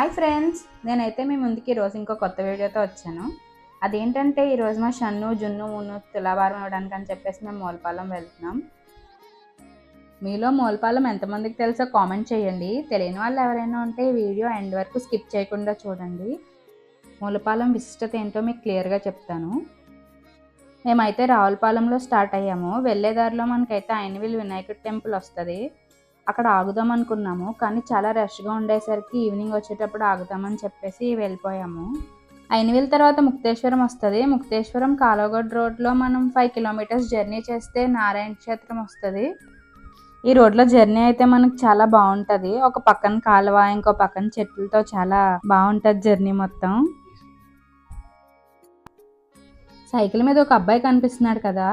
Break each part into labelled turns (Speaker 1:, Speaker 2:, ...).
Speaker 1: Hi friends, నేనైతే మీ ముందుకి ఈరోజు ఇంకో కొత్త వీడియోతో వచ్చాను. అదేంటంటే ఈరోజు మా షన్ను, జున్ను, మున్ను తులాభారం ఇవ్వడానికి అని చెప్పేసి మేము మూలపాలెం వెళ్తున్నాం. మీలో మూలపాలెం ఎంతమందికి తెలుసో కామెంట్ చేయండి. తెలియని వాళ్ళు ఎవరైనా ఉంటే ఈ వీడియో ఎండ్ వరకు స్కిప్ చేయకుండా చూడండి. మూలపాలెం విశిష్టత ఏంటో మీకు క్లియర్గా చెప్తాను. మేమైతే రావులపాలెంలో స్టార్ట్ అయ్యాము. వెళ్ళే దారిలో మనకైతే ఐనవిల్ వినాయకుడి టెంపుల్ వస్తుంది. అక్కడ ఆగుదాం అనుకున్నాము, కానీ చాలా రష్గా ఉండేసరికి ఈవినింగ్ వచ్చేటప్పుడు ఆగుతామని చెప్పేసి వెళ్ళిపోయాము. ఐనవిల్ తర్వాత ముక్తేశ్వరం వస్తుంది. ముక్తేశ్వరం కాలువగడ్డ రోడ్లో మనం 5 కిలోమీటర్స్ జర్నీ చేస్తే నారాయణ క్షేత్రం వస్తుంది. ఈ రోడ్లో జర్నీ అయితే మనకు చాలా బాగుంటుంది. ఒక పక్కన కాలువ, ఇంకో పక్కన చెట్లతో చాలా బాగుంటుంది జర్నీ మొత్తం. సైకిల్ మీద ఒక అబ్బాయి కనిపిస్తున్నాడు కదా,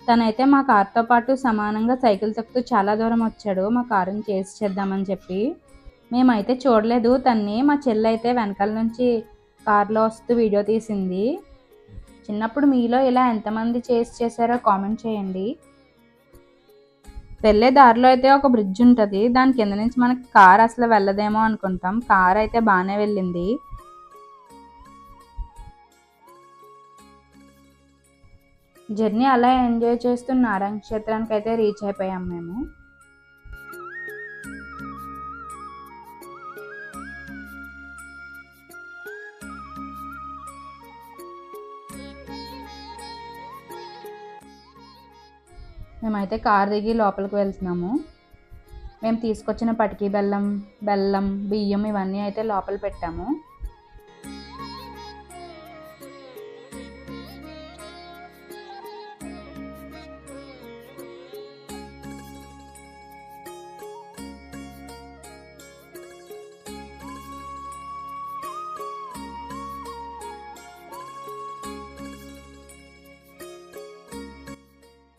Speaker 1: తనైతే మా కార్తో పాటు సమానంగా సైకిల్ తొక్కుతూ చాలా దూరం వచ్చాడు మా కారుని చేసి చేద్దామని చెప్పి. మేమైతే చూడలేదు తన్ని. మా చెల్లి అయితే వెనకాల నుంచి కారులో వస్తూ వీడియో తీసింది. చిన్నప్పుడు మీలో ఇలా ఎంతమంది చేశారో కామెంట్ చేయండి. వెళ్ళే దారిలో అయితే ఒక బ్రిడ్జ్ ఉంటుంది. దాని కింద నుంచి మనకి కార్ అసలు వెళ్ళదేమో అనుకుంటాం. కార్ అయితే బాగానే వెళ్ళింది. జర్నీ అలా ఎంజాయ్ చేస్తూ నారాయణ క్షేత్రానికి అయితే రీచ్ అయిపోయాం మేము. మేమైతే కార్ దిగి లోపలికి వెళ్తున్నాము. మేము తీసుకొచ్చిన పటికి బెల్లం, బియ్యం ఇవన్నీ అయితే లోపల పెట్టాము.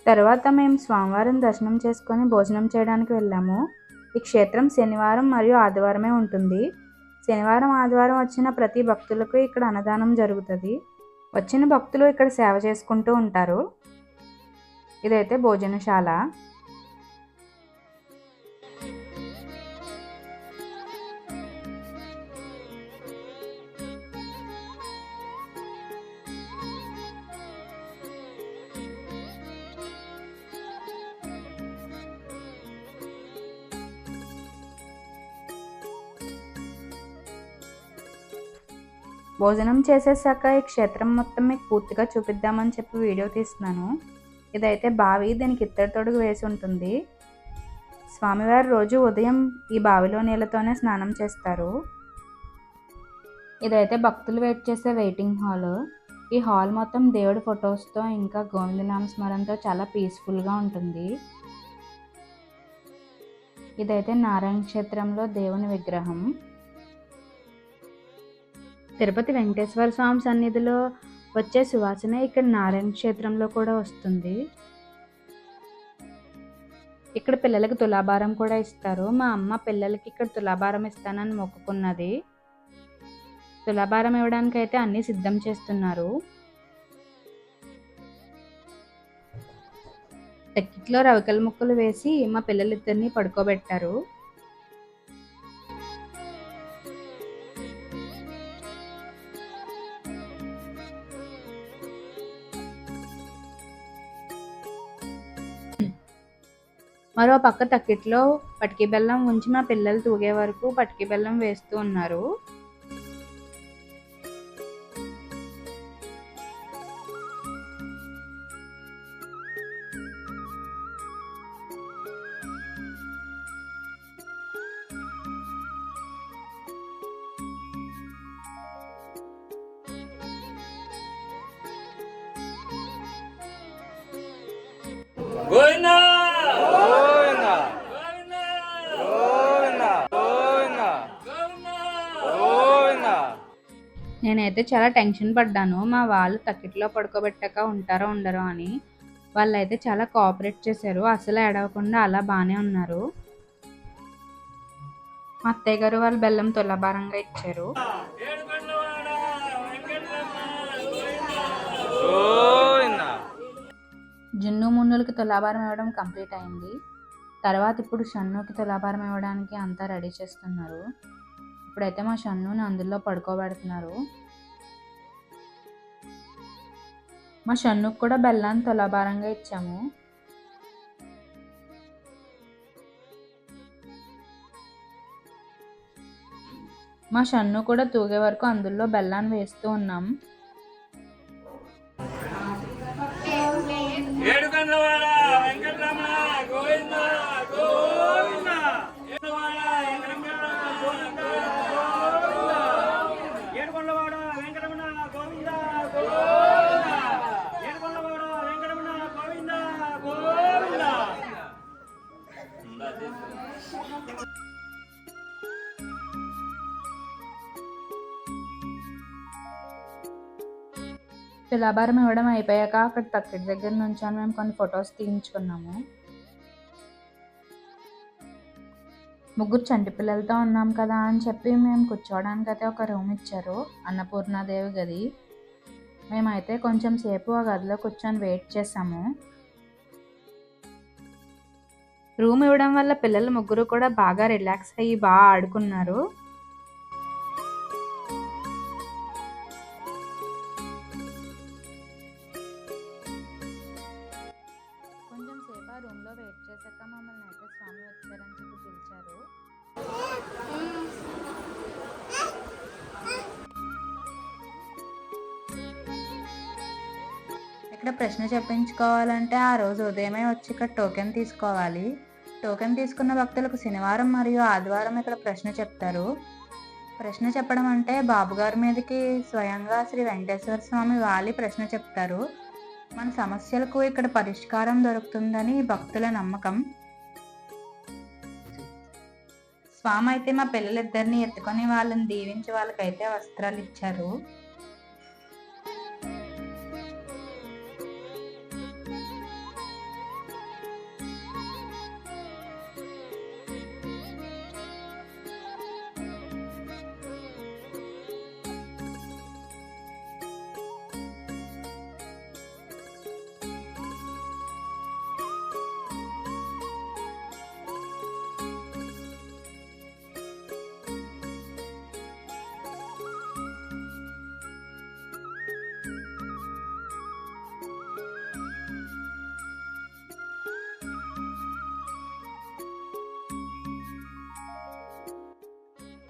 Speaker 1: తర్వాత మేము స్వామివారిని దర్శనం చేసుకొని భోజనం చేయడానికి వెళ్ళాము. ఈ క్షేత్రం శనివారం మరియు ఆదివారమే ఉంటుంది. శనివారం, ఆదివారం వచ్చిన ప్రతి భక్తులకు ఇక్కడ అన్నదానం జరుగుతుంది. వచ్చిన భక్తులు ఇక్కడ సేవ చేసుకుంటూ ఉంటారు. ఇదైతే భోజనశాల. భోజనం చేసేసాక ఈ క్షేత్రం మొత్తం మీకు పూర్తిగా చూపిద్దామని చెప్పి వీడియో తీస్తున్నాను. ఇదైతే బావి, దీనికి ఇత్తడి తొడుగు వేసి ఉంటుంది. స్వామివారు రోజు ఉదయం ఈ బావిలో నీళ్ళతోనే స్నానం చేస్తారు. ఇదైతే భక్తులు వెయిట్ చేసే వెయిటింగ్ హాల్. ఈ హాల్ మొత్తం దేవుడి ఫొటోస్తో ఇంకా గోవిందనామ స్మరణతో చాలా పీస్ఫుల్గా ఉంటుంది. ఇదైతే నారాయణ క్షేత్రంలో దేవుని విగ్రహం. తిరుపతి వెంకటేశ్వర స్వామి సన్నిధిలో వచ్చే సువాసన ఇక్కడ నారాయణ క్షేత్రంలో కూడా వస్తుంది. ఇక్కడ పిల్లలకి తులాభారం కూడా ఇస్తారు. మా అమ్మ పిల్లలకి ఇక్కడ తులాభారం ఇస్తానని మొక్కుకున్నది. తులాభారం ఇవ్వడానికి అయితే అన్నీ సిద్ధం చేస్తున్నారు. టెక్కిట్లో రవికల ముక్కలు వేసి మా పిల్లలిద్దరిని పడుకోబెట్టారు. మరో పక్క తక్కిట్లో పటికి బెల్లం ఉంచి మా పిల్లలు తూగే వరకు పటికి బెల్లం వేస్తూ ఉన్నారు. గోవిందా నేనైతే చాలా టెన్షన్ పడ్డాను. మా వాళ్ళు తక్కిట్లో పడుకోబెట్టాక ఉంటారో ఉండరో అని. వాళ్ళైతే చాలా కోఆపరేట్ చేశారు. అసలు ఏడవకుండా అలా బాగానే ఉన్నారు. మా అత్తయ్య గారు వాళ్ళు బెల్లం తులాభారంగా ఇచ్చారు. జున్ను, మున్నులకి తులాభారం ఇవ్వడం కంప్లీట్ అయింది. తర్వాత ఇప్పుడు షన్నుకి తులాభారం ఇవ్వడానికి అంతా రెడీ చేస్తున్నారు. ఇప్పుడైతే మా షన్నుని అందులో పడుకోబెడుతున్నారు. మా షన్నుకు కూడా బెల్లాన్ని తులాభారంగా ఇచ్చాము. మా షన్ను కూడా తూగే వరకు అందులో బెల్లాన్ని వేస్తూ ఉన్నాం. తులాభారం ఇవ్వడం అయిపోయాక అక్కడ తక్కిడి దగ్గర నుంచి మేము కొన్ని ఫొటోస్ తీయించుకున్నాము. ముగ్గురు చంటి పిల్లలతో ఉన్నాం కదా అని చెప్పి మేము కూర్చోవడానికి అయితే ఒక రూమ్ ఇచ్చారు, అన్నపూర్ణాదేవి గది. మేమైతే కొంచెం సేపు ఆ గదిలో కూర్చొని వెయిట్ చేసాము. రూమ్ ఇవ్వడం వల్ల పిల్లలు ముగ్గురు కూడా బాగా రిలాక్స్ అయ్యి బాగా ఆడుకున్నారు. కొంచెం సేపు ఆ రూమ్లో వెయిట్ చేశాక మమ్మల్ని అయితే స్వామి వచ్చారని చెప్పి పిలిచారు. ఇక్కడ ప్రశ్న చెప్పించుకోవాలంటే ఆ రోజు ఉదయమే వచ్చి ఇక్కడ టోకెన్ తీసుకోవాలి. టోకెన్ తీసుకున్న భక్తులకు శనివారం మరియు ఆదివారం ఇక్కడ ప్రశ్న చెప్తారు. ప్రశ్న చెప్పడం అంటే బాబుగారి మీదకి స్వయంగా శ్రీ వెంకటేశ్వర స్వామి వాలి ప్రశ్న చెప్తారు. మన సమస్యలకు ఇక్కడ పరిష్కారం దొరుకుతుందని భక్తుల నమ్మకం. స్వామి అయితే మా పిల్లలిద్దరిని ఎత్తుకొని వాళ్ళని దీవించి వాళ్ళకైతే వస్త్రాలు ఇచ్చారు.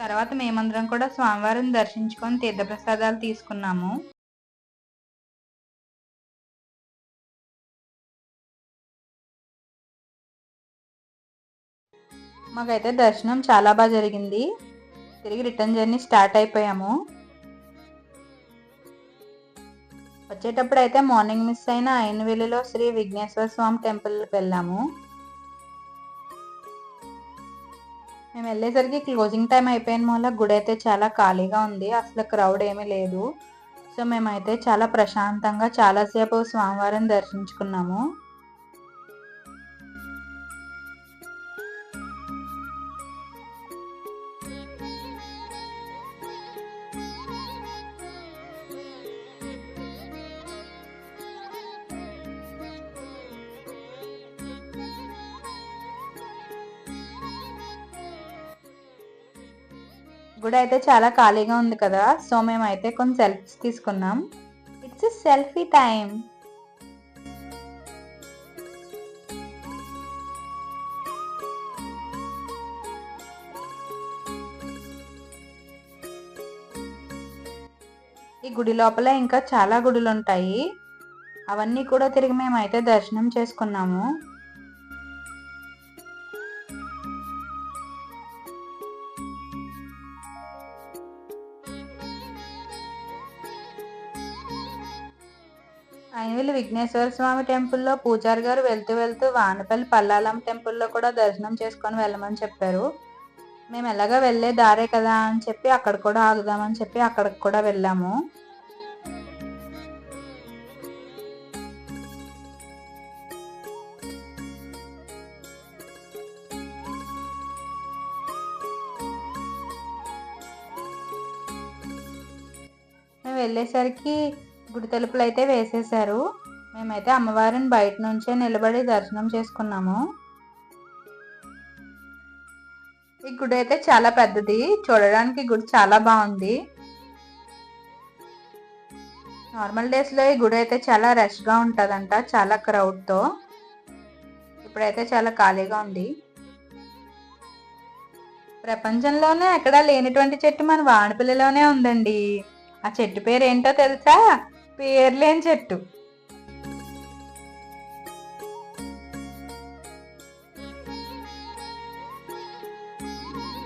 Speaker 1: తర్వాత మేమందరం కూడా స్వామివారిని దర్శించుకొని తీర్థప్రసాదాలు తీసుకున్నాము. మాకైతే దర్శనం చాలా బాగా జరిగింది. తిరిగి రిటర్న్ జర్నీ స్టార్ట్ అయిపోయాము. వచ్చేటప్పుడు అయితే మార్నింగ్ మిస్ అయిన ఐనవేలిలో శ్రీ విఘ్నేశ్వర స్వామి టెంపుల్కి వెళ్ళాము. మేము వెళ్ళేసరికి క్లోజింగ్ టైం అయిపోయిన వల్ల గుడి అయితే చాలా ఖాళీగా ఉంది, అసలు క్రౌడ్ ఏమీ లేదు. సో మేమైతే చాలా ప్రశాంతంగా చాలాసేపు స్వామివారిని దర్శించుకున్నాము. గుడి అయితే చాలా ఖాళీగా ఉంది కదా, సో మేమైతే కొన్ని సెల్ఫీస్ తీసుకున్నాం. It's selfie time. ఈ గుడి లోపల ఇంకా చాలా గుడులు ఉంటాయి, అవన్నీ కూడా తిరిగి మేమైతే దర్శనం చేసుకున్నాము. ఐనవేలి విఘ్నేశ్వర స్వామి టెంపుల్లో పూజారి గారు వెళ్తూ వానపల్లి పల్లాలమ్మ టెంపుల్లో కూడా దర్శనం చేసుకొని వెళ్ళమని చెప్పారు. మేము ఎలాగ వెళ్ళే దారే కదా అని చెప్పి అక్కడ కూడా ఆగుదామని చెప్పి అక్కడికి కూడా వెళ్ళాము. మేము వెళ్ళేసరికి గుడి తలుపులు అయితే వేసేసారు. మేమైతే అమ్మవారిని బయట నుంచే నిలబడి దర్శనం చేసుకున్నాము. ఈ గుడి అయితే చాలా పెద్దది, చూడడానికి గుడి చాలా బాగుంది. నార్మల్ డేస్లో ఈ గుడి అయితే చాలా రష్గా ఉంటుందంట, చాలా క్రౌడ్తో. ఇప్పుడైతే చాలా ఖాళీగా ఉంది. ప్రపంచంలోనే ఎక్కడా లేనటువంటి చెట్టు మన వానపల్లిలోనే ఉందండి. ఆ చెట్టు పేరు ఏంటో తెలుసా? పేరు లేని చెట్టు.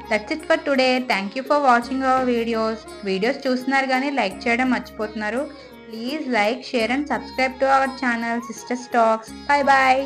Speaker 1: That's it for today. Thank you for watching our videos చూస్తున్నారు కానీ లైక్ చేయడం మర్చిపోతున్నారు. Please like, share and subscribe to our channel sisters talks. Bye bye.